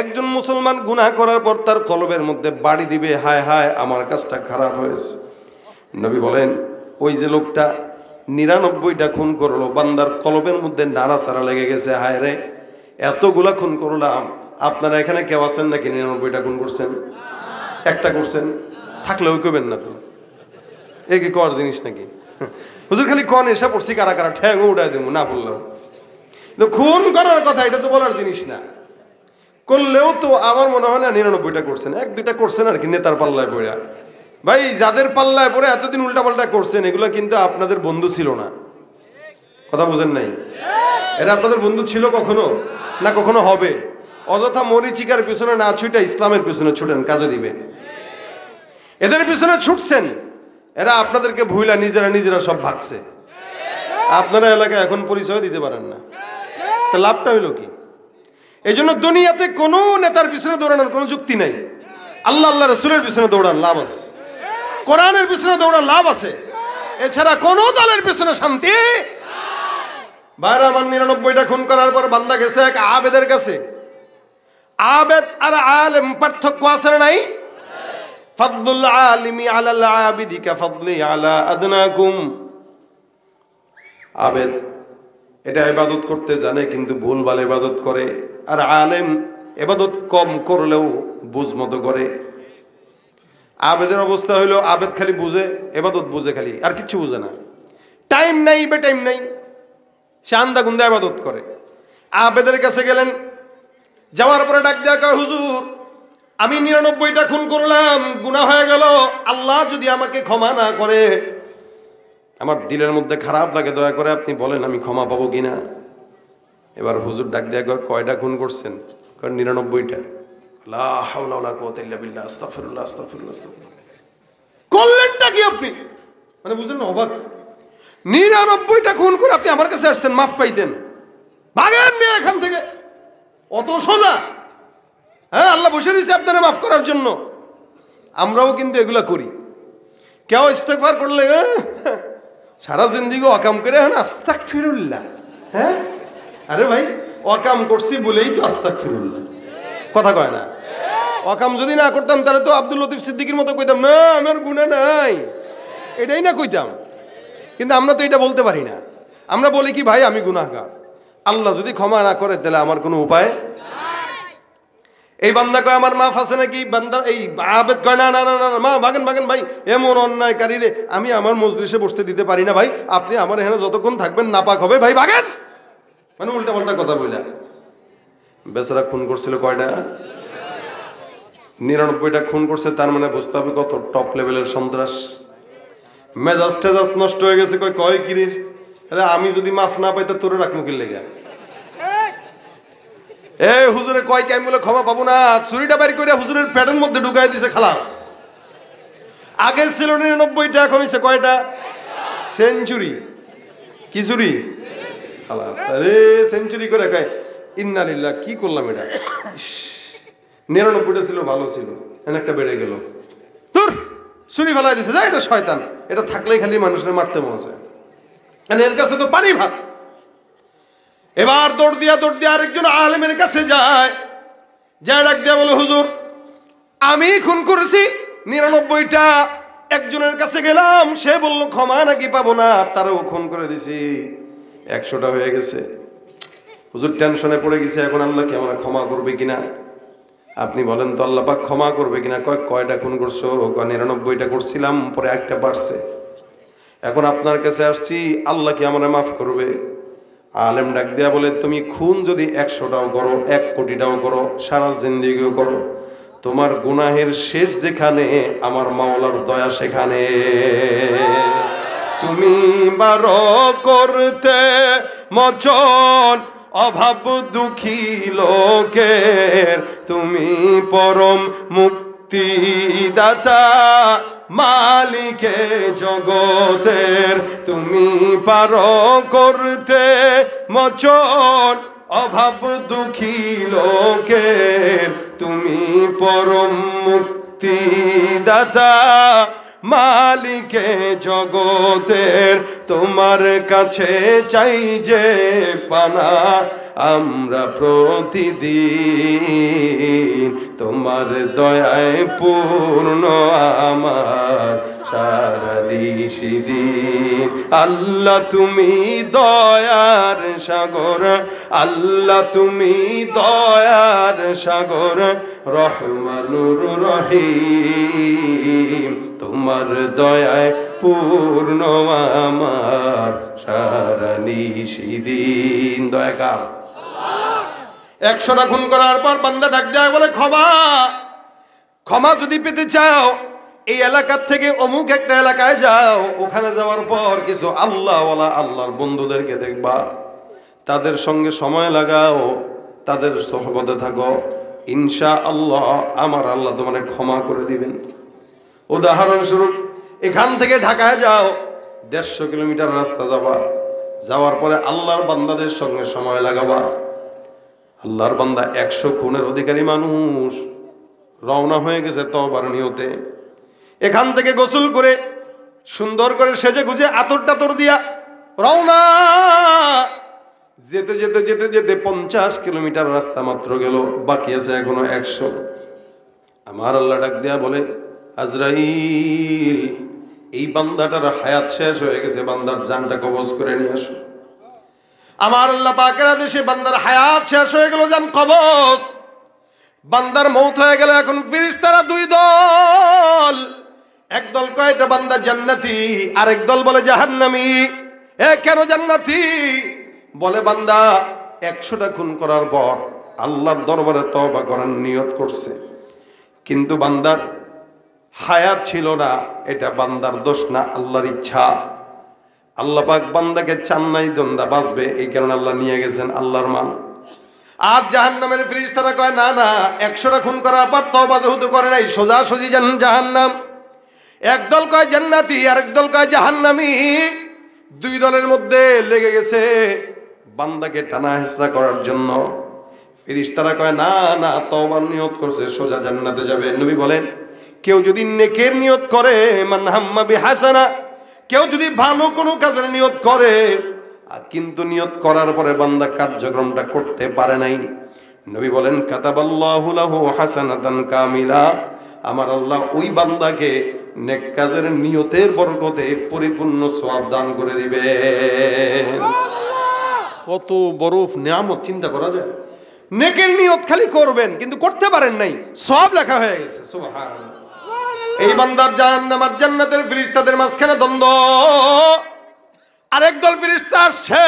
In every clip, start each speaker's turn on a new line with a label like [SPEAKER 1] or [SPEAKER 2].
[SPEAKER 1] একজন মুসলমান গুনাহ করার পর তার কলবের মধ্যে বাড়ি দিবে, হায় হায় আমার কাজটা খারাপ হয়েছে। নবী বলেন ওই যে লোকটা 99টা খুন করলো, বান্দার কলবের মধ্যে নাড়াচাড়া লেগে গেছে, হায় রে এতগুলা খুন করলাম। আপনারা এখানে কেউ আছেন নাকি 99টা খুন করছেন? একটা করছেন? থাকলেও কইবেন না তো, এ কি কর জিনিস নাকি? হুজুর খালি কন এসে পড়ছি কারা কারা, ঠ্যাং উঠাই দেবো না বললাম। খুন করার কথা এটা তো বলার জিনিস না, করলেও তো আমার মনে হয় না 99টা করছেন, 1-2টা করছেন আর কি নেতার পাল্লায় পড়ে। ভাই যাদের পাল্লায় পড়ে এতদিন উল্টাপাল্টা করছেন এগুলো কিন্তু আপনাদের বন্ধু ছিল না, কথা বুঝেন নাই? এরা আপনাদের বন্ধু ছিল কখনো না, কখনো হবে। অযথা মরিচিকার পিছনে না ছুটে ইসলামের পিছনে ছুটেন, কাজে দিবে। এদের পিছনে ছুটছেন, এরা আপনাদেরকে ভুইলা নিজেরা সব ভাগছে। আপনারা এলাকায় এখন পরিচয় দিতে পারেন না, তা লাভটা হইল কি? এই জন্য দুনিয়াতে কোনো নেতার পিছনে দৌড়ানোর কোনো যুক্তি নাই। আল্লাহ রসুলের পিছনে দৌড়ান লাভ আছে, কোরআনের পিছনে দৌড়ান লাভ আছে, এছাড়া কোন দলের পিছনে শান্তি। বাইরে আমার 99টা খুন করার পর বান্দা গেছে এক আবেদের কাছে। আবেদ আর আলেম পার্থক্য আছে না নাই? ফাদলুল আলিমি আলাল আবিদি কাফাদলি আলা আদনাকুম। আবেদ এটা ইবাদত করতে জানে কিন্তু ভুলভাল ইবাদত করে, আর আলেম ইবাদত কম করলেও বুঝ মতো করে। আবেদের অবস্থা হইলো আবেদ খালি বুঝে, ইবাদত বুঝে খালি, আর কিছু বুঝে না। টাইম নাই বে টাইম নাই, সে আন্দা গুন্দা ইবাদত করে। আবেদের কাছে গেলেন, যাওয়ার পরে ডাক দেয়া কয় হুজুর আমি 99টা খুন করলাম, গুনাহ হয়ে গেল, আল্লাহ যদি আমাকে ক্ষমা না করে আমার দিলের মধ্যে খারাপ লাগে, দয়া করে আপনি বলেন আমি ক্ষমা পাবো কিনা। এবার হুজুর ডাক দেয়া কয় কয়টা খুন করছেন? কয় 99টা। লা হাওলা ওয়ালা কুওয়াতা ইল্লা বিল্লাহ, আস্তাগফিরুল্লাহ আস্তাগফিরুল্লাহ আস্তাগফিরুল্লাহ। করলেনটা কি আপনি? মানে বুঝলেন না? অবাক। 99টা খুন করে আপনি আমার কাছে আসছেন মাফ পাইতেন, ভাগেন মেয়ে এখান থেকে, অত সোজা? হ্যাঁ, আল্লাহ বসে রয়েছে আপনারা মাফ করার জন্য। আমরাও কিন্তু এগুলা করি। কেউ ইস্তেগফার করলে সারা জিন্দিগি অকাম করে হ্যাঁ আস্তাগফিরুল্লাহ। হ্যাঁ আরে ভাই অকাম করছি বলেই তো আস্তাগফিরুল্লাহ, কথা কয় না? অকাম যদি না করতাম তাহলে তো আব্দুল লতিফ সিদ্দিকীর মতো কইতাম না আমার গুনাহ নাই, এটাই না কইতাম। কিন্তু আমরা তো এটা বলতে পারি না। আমরা বলি কি ভাই আমি গুনাহগার, আল্লাহ যদি ক্ষমা না করে তাহলে আমার কোনো উপায়। এই বান্দা কয় আমার মাফ আছে নাকি? বান্দা এই আবেদ কয় না না না না মা ভাগেন ভাগেন ভাই, এমন অন্যায়কারী রে আমি আমার মজলিসে বসতে দিতে পারি না ভাই, আপনি আমার এখানে যতক্ষণ থাকবেন নাপাক হবে ভাই, ভাগেন। মানে উল্টা পাল্টা কথা বইলা। বেচারা খুন করছিল কয়টা? 99টা খুন করছে, তার মানে বুঝতে হবে কত টপ লেভেলের সন্ত্রাস। মেজাজ টেজাজ নষ্ট হয়ে গেছে। কয় কি রে, আরে আমি যদি মাফ না পাই তা তোরে রাখবো কি লেগে? এই হুজুরে কয় কি আমি বলে ক্ষমা পাবো না? চুরিটা বাড়ি করে হুজুরের প্যাডের মধ্যে ঢুকাই দিছে, খালাস। আগে ছিল 99টা, এখন হইছে কয়টা? সেঞ্চুরি। কি চুরি? খালাস। আরে সেঞ্চুরি করে কয় ইন্না লিল্লাহ, কি করলাম এটা? 99টা ছিল ভালো ছিল, একটা বেড়ে গেল, তোর চুরি ফেলাই দিছে, যা এটা শয়তান, এটা থাকলেই খালি মানুষের মারতে মনে হয়, এর কাছে তো পানি ভাত। এবার দৌড় দিয়া আরেকজন আলেমের কাছে যায়, যা ডাক দিয়া বলে হুজুর আমি খুন করেছি 99টা। একজনের কাছে গেলাম, সে বলল ক্ষমা নাকি পাবো না, তারও খুন করে দিছি, 100টা হয়ে গেছে। হুজুর টেনশনে পড়ে গেছে, এখন আল্লাহ কি আমরা ক্ষমা করবে কিনা? আপনি বলেন তো আল্লাহ পাক ক্ষমা করবে কিনা? কয়টা খুন করছো? 99টা করছিলাম, পরে একটা বাড়ছে, এখন আপনার কাছে আসছি, আল্লাহ কি আমরা মাফ করবে? আলেম ডাক দিয়া বলে তুমি খুন যদি 100টাও করো, 1 কোটিটাও করো, সারা জিন্দেগিও করো, তোমার গুনাহের শেষ যেখানে আমার মাওলার দয়া সেখানে। তুমি বারো করতে মোচন অভাব দুঃখী লোকের, তুমি পরম মুক্তিদাতা মালিকে জগতের, তুমি পারো করতে মোচন অভাব দুঃখী লোকের, তুমি পরম মুক্তিদাতা মালিকে জগতের, তোমার কাছে চাই যে পানা আমরা প্রতিদিন। তোমার দয়ায় পূর্ণ আমার সারা নিশিদিন। আল্লাহ তুমি দয়ার সাগর, আল্লাহ তুমি দয়ার সাগর, রহমানুর রহিম। তোমার দয়ায় পূর্ণ আমার সারা নিশিদিন। দয়া কার? 100টা খুন করার পর বান্দা ডাক দেয়, বলে ক্ষমা, ক্ষমা যদি পেতে চাও এই এলাকার থেকে অমুক একটা এলাকায় যাও, ওখানে যাওয়ার পর কিছু আল্লাহওয়ালা আল্লাহর বন্ধুদেরকে দেখবা, তাদের সঙ্গে সময় লাগাও, তাদের সোহবতে থাকো, ইনশাআল্লাহ আমার আল্লাহ তোমাকে ক্ষমা করে দিবেন। উদাহরণস্বরূপ এখান থেকে ঢাকায় যাও, 150 কিলোমিটার রাস্তা যাবা, যাওয়ার পরে আল্লাহর বান্দাদের সঙ্গে সময় লাগাবা। আল্লাহর বান্দা 100 খুনের অধিকারী মানুষ রওনা হয়ে গেছে তওবার নিয়তে। এখান থেকে গোসল করে সুন্দর করে সেজে গুজে আতর টাতর দিয়া রওনা। যেতে যেতে যেতে যেতে 50 কিলোমিটার রাস্তা মাত্র গেল, বাকি আছে এখনো 100। আমার আল্লাহ ডাক দিয়া বলে, আজরাইল এই বান্দাটার হায়াত শেষ হয়ে গেছে, বান্দার জানটা কবজ করে নিয়ে আসো। আমার আল্লাহ পাকের আদেশে বান্দার হায়াত শেষ হয়ে গেল, জান কবজ। বান্দার মৌত হয়ে গেল। এখন ফেরেশতারা 2 দল, এক দল কয় এটা বান্দা জান্নাতি, আরেক দল বলে জাহান্নামী। কেন জান্নাতি? বলে বান্দা 100টা খুন করার পর আল্লাহর দরবারে তওবা করার নিয়ত করছে, কিন্তু বান্দার হায়াত ছিল না। এটা বান্দার দোষ না, আল্লাহর ইচ্ছা। আল্লাহ পাক বান্দাকে চান নাই দন্দা বাঁচবে, এই কারণে আল্লাহ নিয়ে গেছেন, আল্লাহর মাল। আর জাহান্নামের ফেরেশতারা কয় না না, 100টা খুন করার পর তওবা যেহেতু করে নাই, সোজাসুজি জাহান্নাম। একদল কয় জান্নাতি, আরেক দল কয় জাহান্নামী। 2 দলের মধ্যে লেগে গেছে বান্দাকে টানা হেঁচড়া করার জন্য। ফেরেশতারা কয় না না, তওবার নিয়ত করছে, সোজা জান্নাতে যাবে। নবী বলেন, কেউ যদি নেকের নিয়ত করে, মান হাম্মা বিহাসানা, কেউ যদি ভালো কোনো কাজের নিয়ত করে, কিন্তু নিয়ত করার পরে বান্দা কার্যক্রমটা করতে পারে নাই, নবী বলেন কাতাবাল্লাহু লাহু হাসানাতান কামিলা, আমার আল্লাহ ওই বান্দাকে নেক কাজের নিয়তের বরকতে পরিপূর্ণ সওয়াব দান করে দিবে। কত বড় নিয়ামত চিন্তা করা যায়। নেকের নিয়ত খালি করবেন কিন্তু করতে পারেন নাই, সওয়াব লেখা হয়ে গেছে। সুবহানাল্লাহ। এই বান্দার জাহান্নাম আর জান্নাতের ফেরেশতাদের মাঝখানে দ্বন্দ্ব। আরেক দল ফেরেশতা আসছে,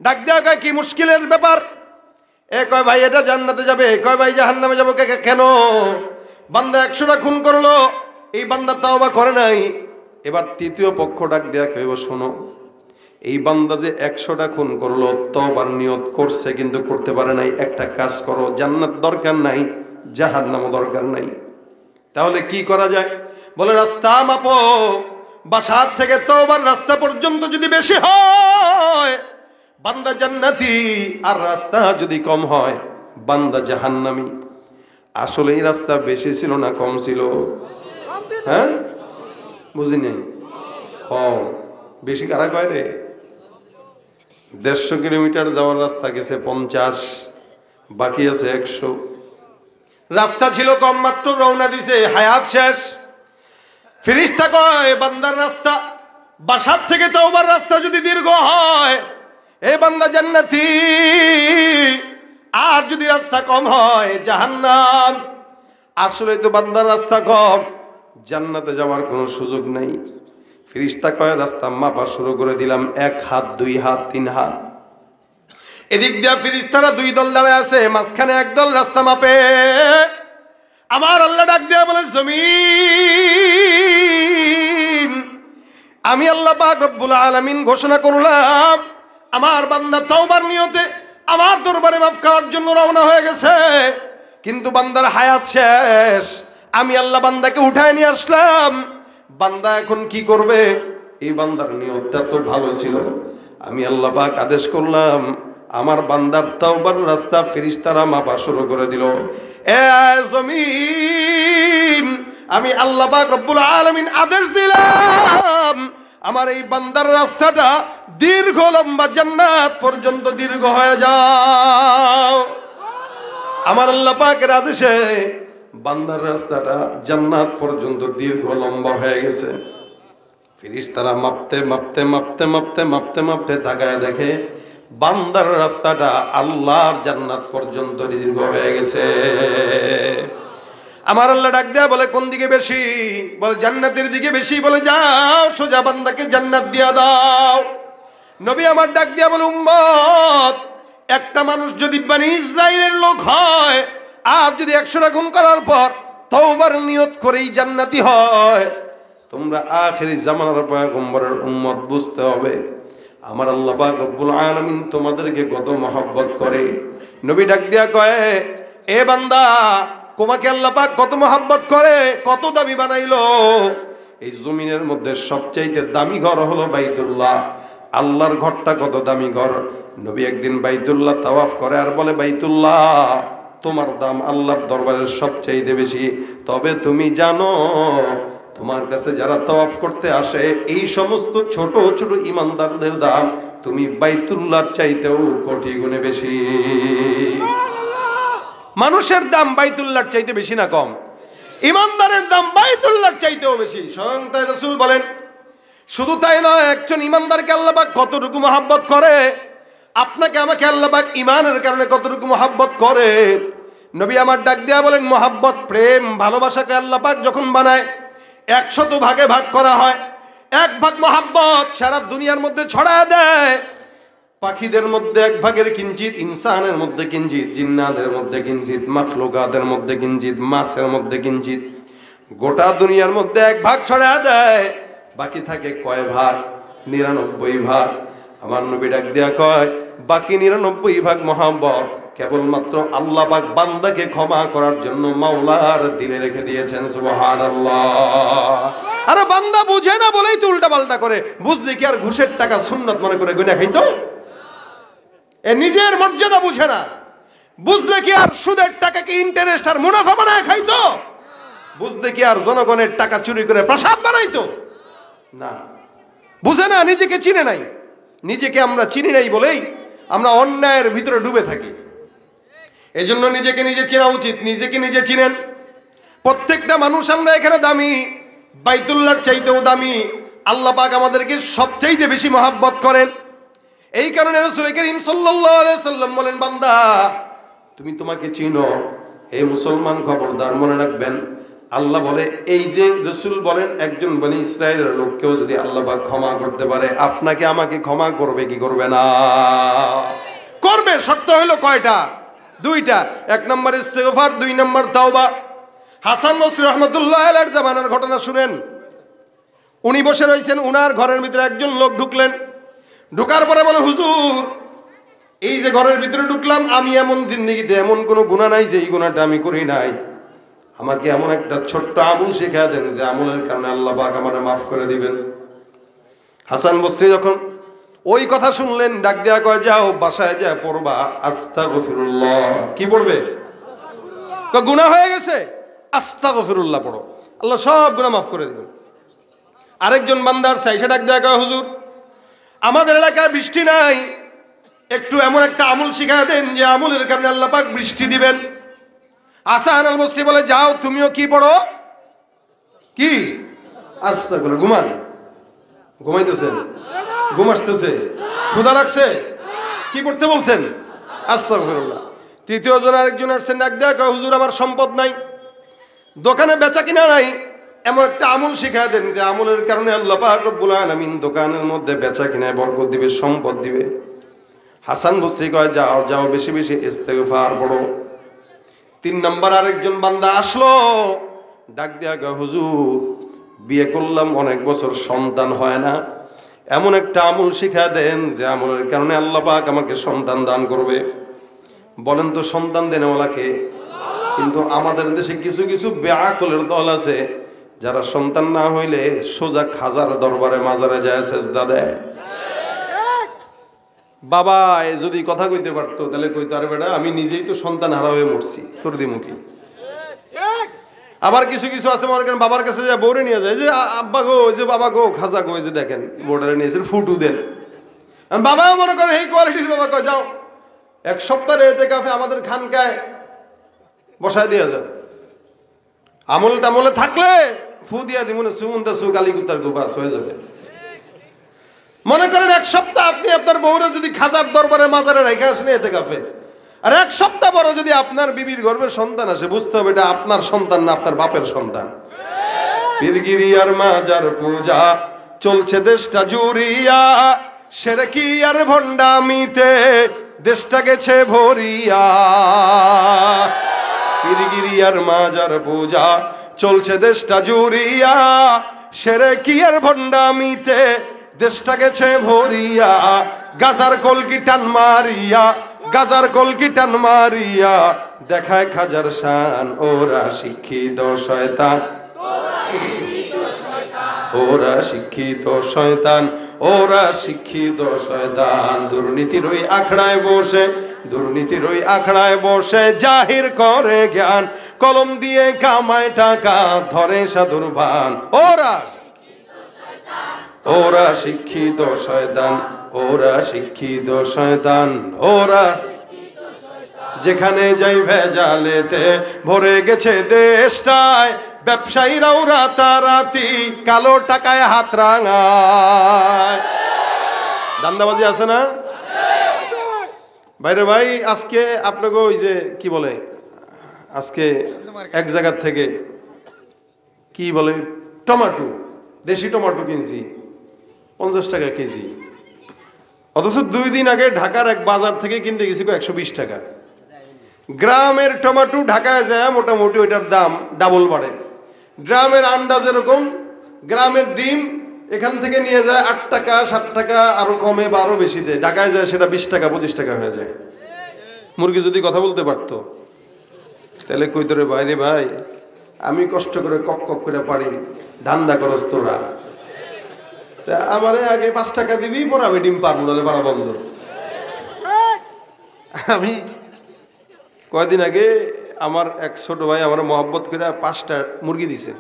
[SPEAKER 1] ডাক দেয়া কয় কি মুশকিলের ব্যাপার? কয় ভাই এটা জান্নাতে যাবে, কয় ভাই জাহান্নামে যাবে। কেন? বান্দা 100টা খুন করলো, এই বান্দা তাওবা করে নাই। এবার তৃতীয় পক্ষ ডাক দেয়া কইব, শোনো, এই বান্দা যে 100টা খুন করলো, তওবার নিয়ত করছে কিন্তু করতে পারে নাই, একটা কাজ করো, জান্নাত দরকার নাই, জাহান্নামও দরকার নাই, তাহলে কি করা যায়? বলে রাস্তা মাপো, বাসার থেকে তওবার রাস্তা পর্যন্ত যদি বেশি হয় বান্দা জান্নাতি, আর রাস্তা যদি কম হয় বান্দা জাহান্নামী। আসলে এই রাস্তা বেশি ছিল না কম ছিল? হ্যাঁ, বুঝি নাই। বেশি কারা কয় রে? 150 কিলোমিটার যাওয়ার রাস্তা গেছে 50, বাকি আছে 100। রাস্তা ছিল কম, মাত্র রওনা দিছে, হায়াত শেষ। ফেরেশতা কয় বান্দার রাস্তা, বাসার থেকে তওবার রাস্তা যদি দীর্ঘ হয় এই বান্দা জান্নাতি, আর যদি রাস্তা কম হয় জাহান্নাম। আসলে তো বান্দার রাস্তা কম, জান্নাতে যাওয়ার কোনো সুযোগ নেই। ফেরেশতা কয় রাস্তা মাপা শুরু করে দিলাম, 1 হাত 2 হাত 3 হাত। এদিক দিয়ে ফেরেশতারা 2 দল দাঁড়ায় আছে, মাঝখানে একদল রাস্তা মাপে। আমার আল্লাহ ডাক দেয়া বলে, জমিন আমি আল্লাহ পাক রব্বুল আলামিন ঘোষণা করলাম আমার বান্দা তওবার নিয়তে আমার দরবারে মাফ করার জন্য রওনা হয়ে গেছে, কিন্তু বান্দার হায়াত শেষ। আমি আল্লাহ বান্দাকে উঠায় নিয়ে আসলাম। বান্দা এখন কি করবে? এই বান্দার নিয়তটা তো ভালো ছিল, আমি আল্লাহ পাক আদেশ করলাম আমার বান্দার তওবার রাস্তা ফেরেশতারা মাপা শুরু করে দিল। এ জমিন আমি আল্লাহ পাক রব্বুল আলামিন আদেশ দিলাম আমার এই বান্দার রাস্তাটা দীর্ঘ লম্বা জান্নাত পর্যন্ত দীর্ঘ হয়ে যাও। আমার আল্লাহ পাকের আদেশে বান্দার রাস্তাটা জান্নাত পর্যন্ত দীর্ঘ লম্বা হয়ে গেছে। ফেরেশতারা মাপতে মাপতে মাপতে মাপতে মাপতে মাপতে তাকায় দেখে বান্দার রাস্তাটা আল্লাহর জান্নাত পর্যন্ত দীর্ঘ হয়ে গেছে। আমার আল্লাহ ডাক দেয়া বলে, কোন দিকে বেশি? বলে জান্নাতের দিকে বেশি। বলে যাও সোজা বান্দাকে জান্নাত দিয়া দাও। নবী আমার ডাক দিয়া বলে, উম্মত, একটা মানুষ যদি বনি ইসরাইলের লোক হয় আর যদি 100টা গুণ করার পর তওবার নিয়ত করেই জান্নাতি হয়, তোমরা আখিরি জামানার পয়গম্বরের উম্মত বুঝতে হবে আমার আল্লাহ পাক রব্বুল আলামিন তোমাদেরকে কত মহব্বত করে। নবী ডাক দিয়া কয়, এ বান্দা, তোমাকে আল্লাহ পাক কত মহব্বত করে, কত দামি বানাইলো। এই জমিনের মধ্যে সবচাইতে দামি ঘর হলো বাইতুল্লাহ। আল্লাহর ঘরটা কত দামি ঘর। নবী একদিন বাইতুল্লাহ তাওয়াফ করে আর বলে, বাইতুল্লাহ, তোমার দাম আল্লাহর দরবারের সবচাইতে বেশি। তবে তুমি জানো তোমার কাছে যারা তাওয়াফ করতে আসে এই সমস্ত ছোট ছোট ইমানদারদের দাম তুমি বাইতুল্লাহর চাইতেও কোটি গুণে বেশি। মানুষের দাম বাইতুল্লাহর চাইতে বেশি না কম? ইমানদারের দাম বাইতুল্লাহর চাইতেও বেশি। স্বয়ং তাই রাসূল বলেন। শুধু তাই নয়, একজন ইমানদারকে আল্লাহ পাক কতটুকু মহব্বত করে, আপনাকে আমাকে আল্লাহ পাক ইমানের কারণে কতটুকু মহব্বত করে। নবী আমার ডাক দেয়া বলেন, মহব্বত, প্রেম, ভালোবাসাকে আল্লাহ পাক যখন বানায় 100 ভাগে ভাগ করা হয়। 1 ভাগ মহব্বত সারা দুনিয়ার মধ্যে ছড়ায় দেয়। পাখিদের মধ্যে 1 ভাগের কিঞ্চিত, ইনসানের মধ্যে কিঞ্চিত, জিন্নাতের মধ্যে কিঞ্চিত, মাখলুকাতের মধ্যে কিঞ্চিত, মাছের মধ্যে কিঞ্চিত, গোটা দুনিয়ার মধ্যে 1 ভাগ ছড়ায় দেয়। বাকি থাকে কয় ভাগ? 99 ভাগ। আমার নবী ডাক দিয়া কয়, বাকি 99 ভাগ মহব্বত কেবলমাত্র আল্লাহ পাক বান্দাকে ক্ষমা করার জন্য মাওলার দিলে রেখে দিয়েছেন। সুবহানাল্লাহ। আরে বান্দা বুঝে না বলেই তো উল্টা পাল্টা করে। বুঝলে কি আর ঘুষের টাকা সুন্নত মনে করে গুনাহ খাইতো? এ নিজের মর্যাদা বুঝে না। বুঝলে কি আর সুদের টাকাকে ইন্টারেস্ট আর মুনাফা বানায় খাইতো? বুঝলে কি আর জনগণের টাকা চুরি করে প্রসাদ বানাইতো? না, বুঝে না, নিজেকে চিনে নাই। নিজেকে আমরা চিনি নাই বলেই আমরা অন্যায়ের ভিতরে ডুবে থাকি। এই জন্য নিজেকে নিজে চেনা উচিত। নিজেকে নিজে চিনেন। প্রত্যেকটা মানুষ আমরা এখানে দামি, বাইতুল্লাহর চাইতেও দামি। আল্লাহ পাক আমাদেরকে সবচাইতে বেশি মহব্বত করেন। এই কারণে রাসূল করিম সাল্লাল্লাহু আলাইহি সাল্লাম বলেন, বান্দা, তুমি তোমাকে চিনো। এই মুসলমান খবরদার মনে রাখবেন, আল্লাহ বলে, এই যে রাসূল বলেন, একজন বনি ইসরাইলের লোককেও যদি আল্লাহ পাক ক্ষমা করতে পারে, আপনাকে আমাকে ক্ষমা করবে কি করবে না? করবে। শর্ত হলো কয়টা? 2টা। 1 নম্বর ইস্তেগফার, 2 নম্বর তাওবা। হাসান বসরি রাহমাতুল্লাহ আলাইহির জামানার ঘটনা শুনেন। উনি বসে রয়েছেন, উনার ঘরের ভিতরে একজন লোক ঢুকলেন। ঢুকার পরে বলে, হুজুর, এই যে ঘরের ভিতরে ঢুকলাম, আমি এমন জিন্দেগিতে এমন কোনো গুনাহ নাই যে এই গুনাহটা আমি করি নাই। আমাকে এমন একটা ছোট্ট আমল শিখিয়ে দেন যে আমলের কারণে আল্লাহ পাক আমারে মাফ করে দিবেন। হাসান বসরি যখন ওই কথা শুনলেন, ডাক দেয়া কয়, যাও বাসায় যা পড়বা আস্তাগফিরুল্লাহ। কি পড়বে? গুনাহ হয়ে গেছে, আস্তাগফিরুল্লাহ পড়ো, আল্লাহ সব গুনাহ মাফ করে দিবেন। আরেকজন বান্দার সাইসে ডাক দেয়া কয়, হুজুর, আমাদের এলাকায় বৃষ্টি নাই, একটু এমন একটা আমল শিখিয়ে দেন যে আমলের কারণে আল্লাহ পাক বৃষ্টি দিবেন। হাসান আল বসরি বলে, যাও তুমিও কি পড়ো? কি? আস্তাগফিরুল্লাহ। ঘুমান? ঘুমাইতেছেন? ঘুম আসতেছে? ক্ষুধা লাগছে? কি পড়তে বলছেন? আস্তাগফিরুল্লাহ। তৃতীয় জন আরেকজন আসছেন, ডাক দেয়া কয়, হুজুর, আমার সম্পদ নাই, দোকানে বেচা কিনা নাই, এমন একটা আমল শিখিয়ে দেন যে আমলের কারণে আল্লাহ পাক রব্বুল আলামিন দোকানের মধ্যে বেচা কিনায় বরকত দিবে, সম্পদ দিবে। হাসান বসরি কয়, যাও যাও বেশি বেশি ইস্তেগফার পড়ো। 3 নম্বর আরেকজন বান্দা আসলো, ডাক দেয়া কয়, হুজুর, বিয়ে করলাম অনেক বছর, সন্তান হয় না, এমন একটা আমল শিখিয়ে দেন যে আমলের কারণে আল্লাহ পাক আমাকে সন্তান দান করবে। বলেন তো, সন্তান দেনওয়ালাকে? কিন্তু আমাদের দেশে কিছু কিছু বেআকলের দল আছে যারা সন্তান না হইলে সোজা খাজার দরবারে মাজারে যায় সেজদা দেয়। বাবা যদি কথা কইতে পারতো তাহলে কইতো, আরে বেটা, আমি নিজেই তো সন্তান হারা হয়ে মরছি, তোর দিমুখী। আবার কিছু কিছু আছে মনে করেন বাবার কাছে যায় বউরে নিয়ে যায়, যে আব্বা গো, ওই যে বাবা গো, খাজা গো, ওই যে দেখেন বউটারে নিয়েছেন, ফুটু দেন। বাবাও মনে করেন এই কোয়ালিটির বাবা, কয় যাও 1 সপ্তাহের এতেকাফে আমাদের খানকায় বসায় দিয়ে যাও। আমল টামলে থাকলে ফু দিয়া দিব না, সুমন্দা সু কালী কুত্তার গোবাস হয়ে যাবে। মনে করেন এক সপ্তাহ আপনি আপনার বউরে যদি খাজার দরবারে মাজারে রেখে আসেন এতে কাফে, আর এক সপ্তাহ পরে যদি আপনার বিবির গর্ভে সন্তান আসে, বুঝতে হবে এটা আপনার সন্তান না আপনার বাপের সন্তান। পীরগিরি আর মাজার পূজা চলছে দেশটা জুড়িয়া, সেরেকি আর ভণ্ডামিতে দেশটা গেছে ভরিয়া। পীরগিরি আর মাজার পূজা চলছে দেশটা জুড়িয়া, সেরেকি আর ভণ্ডামিতে দেশটা গেছে ভরিয়া। গাজার কলকি টান মারিয়া, গাজার কলকি টান মারিয়া দেখায় খাজার শান, ওরা শিক্ষিত শয়তান, ওরা শিক্ষিত শয়তান, ওরা শিক্ষিত শয়তান। দুর্নীতির ওই আখড়ায় বসে, দুর্নীতির ওই আখড়ায় বসে জাহির করে জ্ঞান, কলম দিয়ে কামায় টাকা ধরে সাধুর ভান। ওরা ওরা শিক্ষিত শয়তান, ওরা শিক্ষিত শয়তান, ওরা যেখানে যাই ভেজালেতে ভরে গেছে দেশটায়, ব্যবসায়ীরাও রাতারাতি কালো টাকায় হাত রাঙায়। দান্দাবাজি আছে না বাইরে ভাই? আজকে আপনাকে ওই যে কি বলে, আজকে এক জায়গার থেকে কি বলে টমেটো, দেশি টমেটো কিনছি 50 টাকা কেজি, অথচ 2 দিন আগে ঢাকার এক বাজার থেকে কিনতে গেছি 120 টাকা। গ্রামের টমেটো ঢাকায় যায় মোটামুটি ওইটার দাম ডাবল বাড়ে। গ্রামের আন্ডা যেরকম, গ্রামের ডিম এখান থেকে নিয়ে যায় 8 টাকা 7 টাকা, আরো কমে বা আরো বেশি দেয়। ঢাকায় যায় সেটা 20 টাকা 25 টাকা হয়ে যায়। মুরগি যদি কথা বলতে পারতো তাহলে কইতো রে ভাই রে ভাই, আমি কষ্ট করে কক কক করে পারি, ধান্দা করস তোরা, আমারে আগে 5 টাকা দিবি, পরে আমি ডিম পারবো, তাহলে পারা বন্ধ। আমি কয়েকদিন আগে আমার এক ছোট ভাই আমার মহব্বত করে 5টা মুরগি দিছে,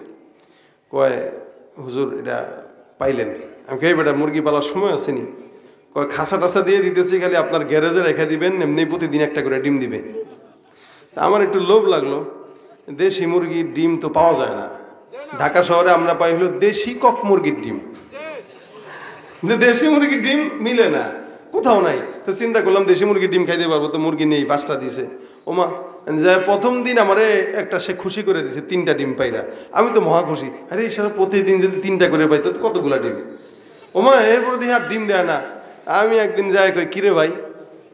[SPEAKER 1] কয় হুজুর এটা পাইলেন? আমি কই বেটা মুরগি পালার সময় আসেনি, কয় খাসা টাসা দিয়ে দিতেছি, খালি আপনার গ্যারেজে রেখে দিবেন, এমনি প্রতিদিন একটা করে ডিম দিবে। আমার একটু লোভ লাগলো, দেশি মুরগির ডিম তো পাওয়া যায় না, ঢাকা শহরে আমরা পাই হলো দেশি কক মুরগির ডিম, দেশি মুরগির ডিম মিলে না, কোথাও নাই। তো চিন্তা করলাম দেশি মুরগির ডিম খাইতে পারবো, তো মুরগি নেই, 5টা দিছে। ওমা প্রথম দিন আমারে একটা সে খুশি করে দিছে, 3টা ডিম পাইরা। আমি তো মহা খুশি, আরে সারা প্রতিদিন যদি 3টা করে পাই তো কতগুলা ডিম। ওমা এরপরে দিয়ে আর ডিম দেয় না। আমি একদিন যাই কই, কিরে ভাই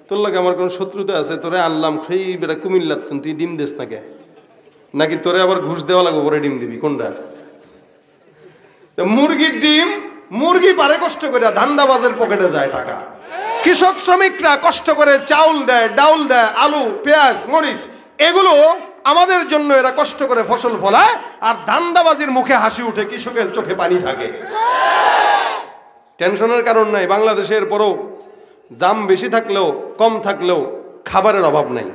[SPEAKER 1] তোর লাগে আমার কোনো শত্রুতা আছে? তোরে আনলাম সেই বেটা কুমিল্লার, তুই ডিম দেস না কে? নাকি তোরে আবার ঘুষ দেওয়া লাগবে পরে ডিম দিবি, কোনটা? মুরগির ডিম, মুরগি পারে কষ্ট করে, ধান্দাবাজের পকেটে যায় টাকা। কৃষক শ্রমিকরা কষ্ট করে চাউল দেয়, ডাউল দেয়, আলু পেঁয়াজ মরিচ, এগুলো আমাদের জন্য এরা কষ্ট করে ফসল ফলায়, আর ধান্দাবাজির মুখে হাসি উঠে, কৃষকের চোখে পানি থাকে। টেনশনের কারণ নাই। বাংলাদেশের পরও দাম বেশি থাকলেও কম থাকলেও খাবারের অভাব নাই।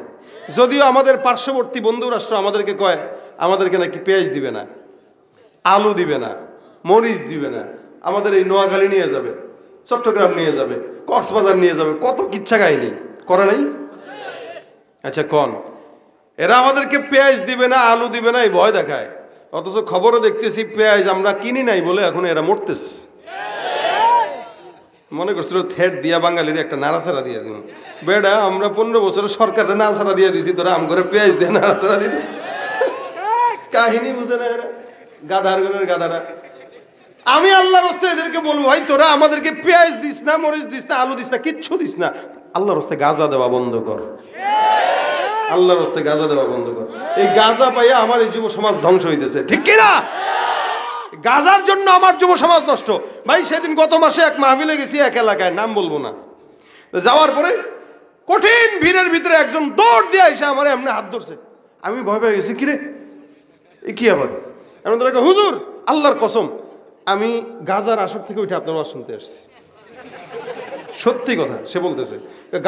[SPEAKER 1] যদিও আমাদের পার্শ্ববর্তী বন্ধু রাষ্ট্র আমাদেরকে কয় আমাদেরকে নাকি পেঁয়াজ দিবে না, আলু দিবে না, মরিচ দিবে না, আমাদের এই নোয়াখালী নিয়ে যাবে, চট্টগ্রাম নিয়ে যাবে, কক্সবাজার নিয়ে যাবে, কত কিচ্ছা কাহিনী করে নাই। আচ্ছা কোন এরা আমাদেরকে পেঁয়াজ দিবে না, আলু দিবে না, এই ভয় দেখায়, অথচ খবরও দেখতেছি পেঁয়াজ আমরা কিনি নাই বলে এখন এরা মরতেছে। মনে করছিল থেট দিয়া বাঙালির একটা নাড়াচাড়া দিয়ে দিব, বেড়া আমরা 15 বছর সরকারের নাড়াচাড়া দিয়ে দিছি, তোরা আম করে পেঁয়াজ দিয়ে নাড়াচাড়া দিত। কাহিনী বুঝে না এরা, গাধার ঘরের গাধারা। আমি আল্লাহর রাস্তায় এদেরকে বলবো, ভাই তোরা আমাদেরকে পেঁয়াজ দিস না, মরিচ দিস না, আলু দিস না, কিচ্ছু দিস না, আল্লাহর রাস্তায় গাঁজা দেওয়া বন্ধ কর, আল্লাহর রাস্তায় গাঁজা দেওয়া বন্ধ কর। এই গাঁজা পাইয়া আমার এই যুব সমাজ ধ্বংস হইতেছে, ঠিক কিনা? গাজার জন্য আমার যুব সমাজ নষ্ট। ভাই সেদিন গত মাসে এক মাহফিলে গেছি এক এলাকায়, নাম বলবো না, যাওয়ার পরে কঠিন ভিড়ের ভিতরে একজন দৌড় দিয়ে এসে আমার এমনি হাত ধরছে। আমি ভয় পেয়ে গেছি, কিরে এ কি আবার? এমন তো হুজুর আল্লাহর কসম আমি গাজার আসর থেকে উঠে আপনার ওয়াজ শুনতে আসছি। সত্যি কথা সে বলতেছে,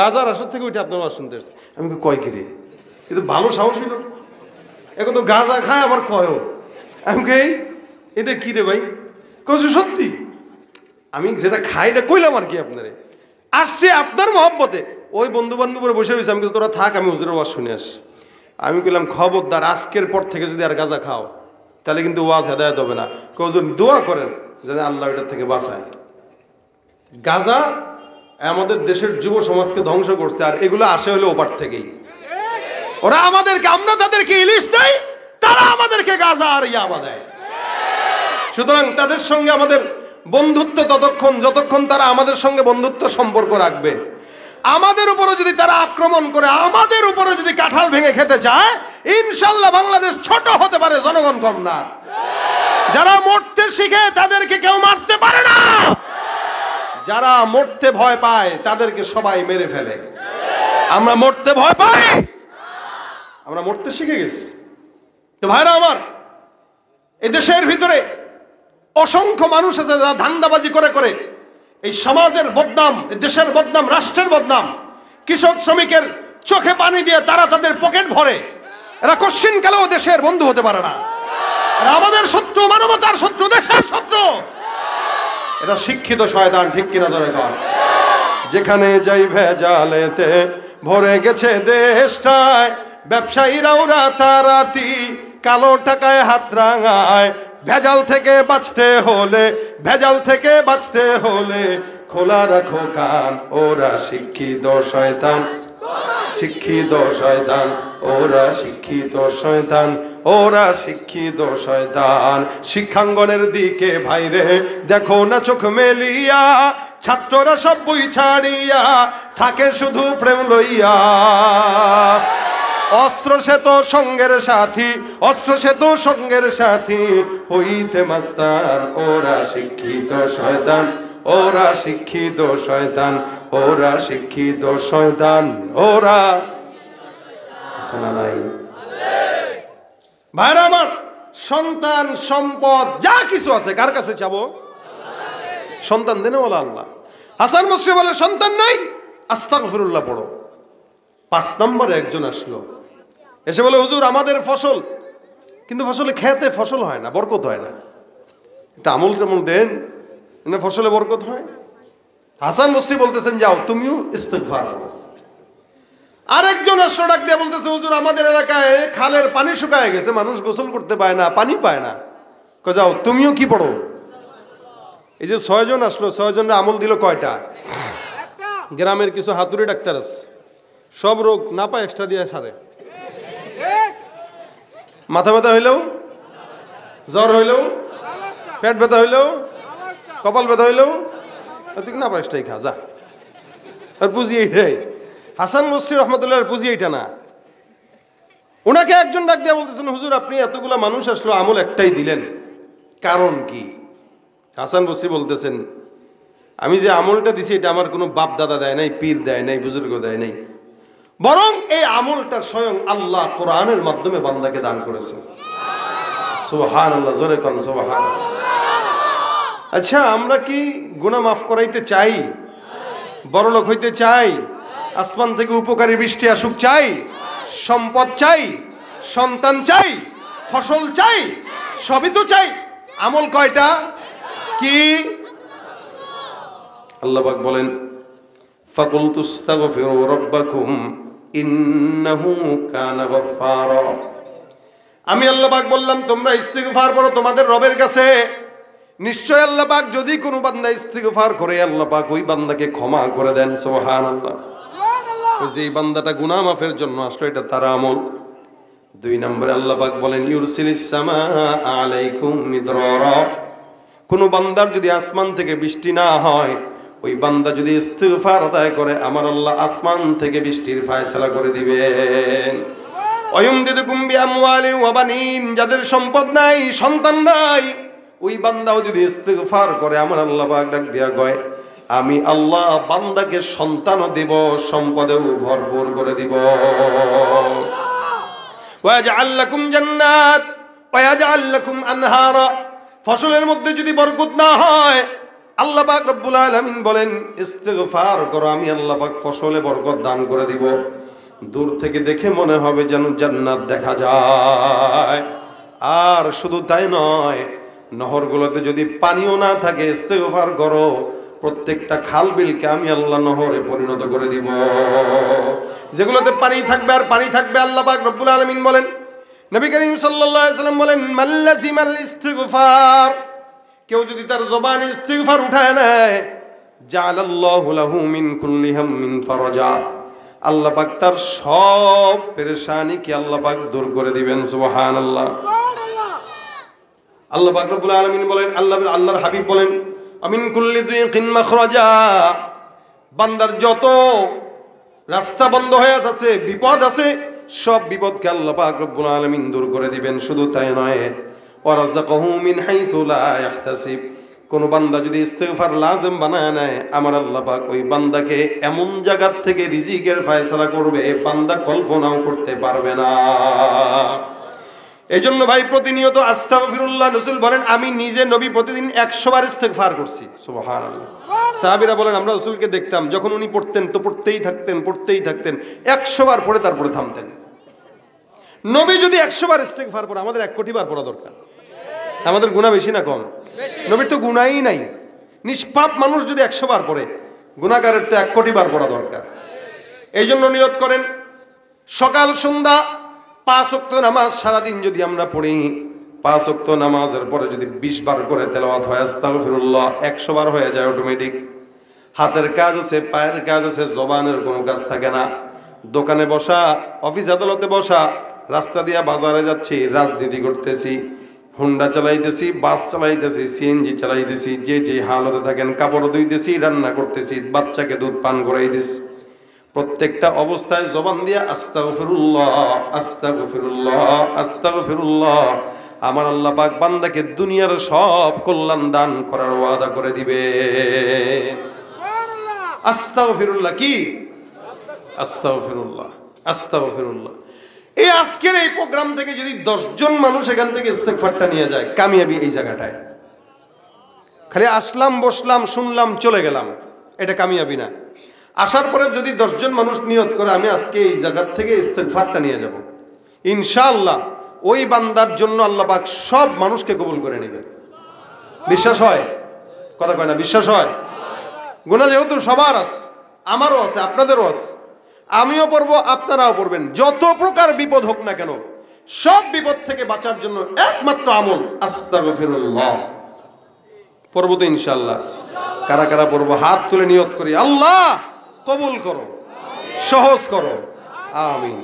[SPEAKER 1] গাজার আসর থেকে উঠে আপনার ওয়াজ শুনতে আসছি। আমি কয় কিরে, কিন্তু ভালো সাহস ছিল, এখন তো গাজা খায় আবার কয়ও। আমি কই এটা কি রে ভাই? কইছো সত্যি? আমি যেটা খাই এটা কইলাম আর কি আপনারে, আসছে আপনার মহব্বতে। ওই বন্ধু বান্ধবরা বসে রয়েছে, আমি তোরা থাক আমি হুজুরের ওয়াজ শুনে আসি। আমি কইলাম খবরদার আজকের পর থেকে যদি আর গাঁজা খাও তাহলে কিন্তু ওয়াজ হেদায়েত হবে না। কজন দোয়া করেন যেন আল্লাহ এটার থেকে বাঁচায়। গাঁজা আমাদের দেশের যুব সমাজকে ধ্বংস করছে, আর এগুলো আসে হলো ওপার থেকেই। ওরা আমাদেরকে, আমরা তাদেরকে ইলিশ দেয়, তারা আমাদেরকে গাঁজা আর ইয়াবা দেয়। সুতরাং তাদের সঙ্গে আমাদের বন্ধুত্ব ততক্ষণ যতক্ষণ তারা আমাদের সঙ্গে বন্ধুত্ব সম্পর্ক রাখবে। আমাদের উপরে যদি তারা আক্রমণ করে, আমাদের উপরে যদি কাঁঠাল ভেঙে খেতে চায়, ইনশাল্লাহ বাংলাদেশ ছোট হতে পারে, জনগণ কম না। যারা মরতে শিখে তাদেরকে কেউ মারতে পারে না, যারা মরতে ভয় পায় তাদেরকে সবাই মেরে ফেলে। আমরা মরতে ভয় পাই, আমরা মরতে শিখে গেছি। তো ভাইরা আমার, এই দেশের ভিতরে অসংখ্য মানুষ আছে যারা ধান্দাবাজি করে করে এই সমাজের বদনাম, দেশের বদনাম, রাষ্ট্রের বদনাম, কৃষক শ্রমিকের চোখে পানি দিয়ে তারা তাদের পকেট ভরে। এরা কোশ্চিন কালেও দেশের বন্ধু হতে পারে না। এরা আমাদের শত্রু, মানবতার শত্রু, দেশের শত্রু। এটা শিক্ষিত শয়তান, ঠিক কিনা জোরে কর। যেখানে যাই ভেজালেতে ভরে গেছে দেশটায়, ব্যবসায়ীরাও রাতারাতি কালো টাকায় হাত রাঙায়। ভেজাল থেকে বাঁচতে হলে, ভেজাল থেকে বাঁচতে হলে খোলা রাখো কান। ওরা শিক্ষিত শয়তান, শিক্ষিত শয়তান, ওরা শিক্ষিত শয়তান, ওরা শিক্ষিত শয়তান। শিক্ষাঙ্গনের দিকে ভাইরে দেখো না চোখ মেলিয়া, ছাত্ররা সব বই ছাড়িয়া থাকে শুধু প্রেম লইয়া। অস্ত্র সে তো সঙ্গের সাথী, অস্ত্র সে তো সঙ্গের সাথী, হইতে মাস্তান। ওরা শিক্ষিত শয়তান, ওরা শিক্ষিত শয়তান, ওরা শিক্ষিত শয়তান, ওরা। নাই ভাইরা আমার, সন্তান সম্পদ যা কিছু আছে কার কাছে চাবো? সন্তান দেনে বলা আল্লাহ। হাসান বসরি বলে সন্তান নাই, আস্তাগফিরুল্লাহ পড়ো। 5 নম্বরে একজন আসলো, এসে বলে হুজুর আমাদের ফসল, কিন্তু ফসলে খেতে ফসল হয় না, বরকত হয় না, এটা আমল টামল দেন, ফসলে বরকত হয়। হাসান বসরি বলতেছেন যাও তুমিও ইস্তিগফার করো। আরেকজন আসলো, ডাক দিয়ে বলতেছে হুজুর আমাদের এলাকায় খালের পানি শুকায় গেছে, মানুষ গোসল করতে পায় না, পানি পায় না। যাও তুমিও কি পড়ো। এই যে 6 জন আসলো, 6 জনের আমল দিল কয়টা? গ্রামের কিছু হাতুড়ি ডাক্তার আছে, সব রোগ না পায় এক্সট্রা দিয়ে সারে। মাথা ব্যথা হইলেও, জ্বর হইলেও, পেট ব্যথা হইলেও, কপাল ব্যথা হইলেও তুই না পায় এক্সট্রাই খা যা। আর পুঁজি এইটাই। হাসান বসরি রহমতুল্লাহ পুঁজি এইটা না। ওনাকে একজন ডাক দিয়ে বলতেছেন হুজুর আপনি এতগুলা মানুষ আসলো, আমল একটাই দিলেন, কারণ কি? হাসান বসরি বলতেছেন আমি যে আমলটা দিছি এটা আমার কোনো বাপ দাদা দেয় নাই, পীর দেয় নাই, বুজুর্গ দেয় নাই, বরং এই আমলটা স্বয়ং আল্লাহ কোরআনের মাধ্যমে বান্দাকে দান করেছে। সুবহানাল্লাহ, জোরে কোন সুবহানাল্লাহ। আচ্ছা আমরা কি গুনাহ মাফ করাইতে চাই? বড়লোক হইতে চাই? আসমান থেকে উপকারী বৃষ্টি আসুক চাই? সম্পদ চাই? সন্তান চাই? ফসল চাই? সবই তো চাই। আমল কয়টা? কি? আল্লাহ পাক বলেন ফাকুলতু আস্তাগফিরু রাব্বাকুম ইন্নাহু কানা গাফফারা। আমি আল্লাহ পাক বললাম তোমরা ইস্তিগফার করো তোমাদের রবের কাছে। নিশ্চয় আল্লাহ পাক যদি কোনো বান্দা ইস্তিগফার করে আল্লাহ পাক ওই বান্দাকে ক্ষমা করে দেন। সুবহানাল্লাহ। ওই যে বান্দাটা গুনাহ মাফের জন্য আসলো এটা তার আমল। 2 নম্বরে আল্লাহ পাক বলেন ইউরসিলিস সামাআ আলাইকুম মিদরারা। কোন বান্দার যদি আসমান থেকে বৃষ্টি না হয়, ওই বান্দা যদি ইস্তিগফার আদায় করে আমার আল্লাহ আসমান থেকে বৃষ্টির ফায়সালা করে দিবেন। ওয়ায়ুমদিদুকুম বিআমওয়ালি ওয়া বানিন। যাদের সম্পদ নাই, সন্তান নাই, ওই বান্দাও যদি ইস্তিগফার করে আমার আল্লাহ পাক ডাক দিয়া কয় আমি আল্লাহ বান্দাকে সন্তানও দেব, সম্পদেও ভরপুর করে দিব। ওয়াজআল লাকুম জান্নাত ওয়াজআল লাকুম আনহারা। ফসলের মধ্যে যদি বরকত না হয়, আল্লাহ পাক রব্বুল আলামিন বলেন ইস্তিগফার করো, আমি আল্লাহ পাক ফসলে বরকত দান করে দিব। দূর থেকে দেখে মনে হবে যেন জান্নাত দেখা যায়। আর শুধু তাই নয়, নহরগুলোতে যদি পানিও না থাকে ইস্তিগফার করো, প্রত্যেকটা খাল বিলকে আমি আল্লাহ নহরে পরিণত করে দিব। যেগুলোতে পানি থাকবে আর পানি থাকবে, আল্লাহ পাক রব্বুল আলামিন বলেন নবী করিম সাল্লাল্লাহু আলাইহি ওয়াসাল্লাম বলেন মাল্লাজিমাল ইস্তিগফার, কেউ যদি তার জবানে ইস্তিগফার উঠায় নেয়, জাআলাল্লাহু লাহু মিন কুল্লি হাম্মিন ফারাজা, আল্লাহ পাক তার সব পেরেশানিকে আল্লাহ পাক দূর করে দিবেন। সুবহানাল্লাহ। আল্লাহ পাক রব্বুল আলামিন বলেন, আল্লাহর হাবিব বলেন আমিন কুল্লি দিকিন মাখরাজা, বান্দার যত রাস্তা বন্ধ হয়ে আছে, বিপদ আছে, সব বিপদকে আল্লাহ পাক রব্বুল আলামিন দূর করে দিবেন। শুধু তাই নয়, ওয়ারাযাকাহু মিন হাইথু লা ইয়াহতাসিব, কোন বান্দা যদি ইস্তিগফার লাজিম বানায় নেয়, আমার আল্লাহ পাক ওই বান্দাকে এমন জায়গা থেকে রিজিকের ফয়সালা করবে বান্দা কল্পনাও করতে পারবে না। এই জন্য ভাই প্রতিনিয়ত আস্তাগফিরুল্লাহ। রাসূল বলেন আমি নিজে নবী প্রতিদিন 100 বার ইস্তিগফার করছি। সুবহানাল্লাহ। সাহাবীরা বলেন আমরা রাসূলকে দেখতাম যখন উনি পড়তেন তো পড়তেই থাকতেন 100 বার পড়ে তারপরে থামতেন। নবী যদি 100 বার ইস্তিগফার করে, আমাদের 1 কোটি বার পড়া দরকার। আমাদের গুনাহ বেশি না কম? নবীর তো গুনাহই নাই। নিষ্পাপ মানুষ যদি 100 বার পড়ে, গুনাহগারের তো 1 কোটি বার পড়া দরকার। এই জন্য নিয়ত করেন সকাল সন্ধ্যা 5 ওয়াক্ত নামাজ সারাদিন যদি আমরা পড়ি, 5 ওয়াক্ত নামাজের পরে যদি 20 বার করে তেলাওয়াত হয় আস্তাগফিরুল্লাহ, 100 বার হয়ে যায় অটোমেটিক। হাতের কাজ আছে, পায়ের কাজ আছে, জবানের কোনো কাজ থাকে না। দোকানে বসা, অফিস আদালতে বসা, রাস্তা দিয়া বাজারে যাচ্ছি, রাজনীতি করতেছি, হুন্ডা চালাইতেছি, বাস চালাইতেছি, সিএনজি চালাইতেছি, যে হালতে থাকেন, কাপড় ধুইতেছি, রান্না করতেছি, বাচ্চাকে দুধ পান করাইতেছি, প্রত্যেকটা অবস্থায় জবান দিয়া আস্তাগফিরুল্লাহ আস্তাগফিরুল্লাহ আস্তাগফিরুল্লাহ, আমার আল্লাহ পাক বান্দাকে দুনিয়ার সব কল্যাণ দান করার ওয়াদা করে দিবে। আস্তাগফিরুল্লাহ কি? আস্তাগফিরুল্লাহ আস্তাগফিরুল্লাহ। এই আজকের এই প্রোগ্রাম থেকে যদি 10 জন মানুষ এখান থেকে ইস্তেগফারটা নিয়ে যায়, কামিয়াবি এই জায়গাটায়। খালি আসলাম, বসলাম, শুনলাম, চলে গেলাম, এটা কামিয়াবি না। আসার পরে যদি 10 জন মানুষ নিয়ত করে আমি আজকে এই জায়গা থেকে ইস্তেগফারটা নিয়ে যাব, ইনশাআল্লাহ ওই বান্দার জন্য আল্লাহ পাক সব মানুষকে কবুল করে নেবেন। বিশ্বাস হয়? কথা কয় না? বিশ্বাস হয়? গুনাহ যেহেতু সবার আছে, আমারও আছে, আপনাদেরও আছে, আমিও পড়বো, আপনারাও পড়বেন। যত প্রকার বিপদ হোক না কেন, সব বিপদ থেকে বাঁচার জন্য একমাত্র আমল আস্তাগফিরুল্লাহ। পড়বো তো ইনশাআল্লাহ? কারা কারা পড়বো হাত তুলে নিয়ত করি, আল্লাহ কবুল করো, সহজ করো, আমিন।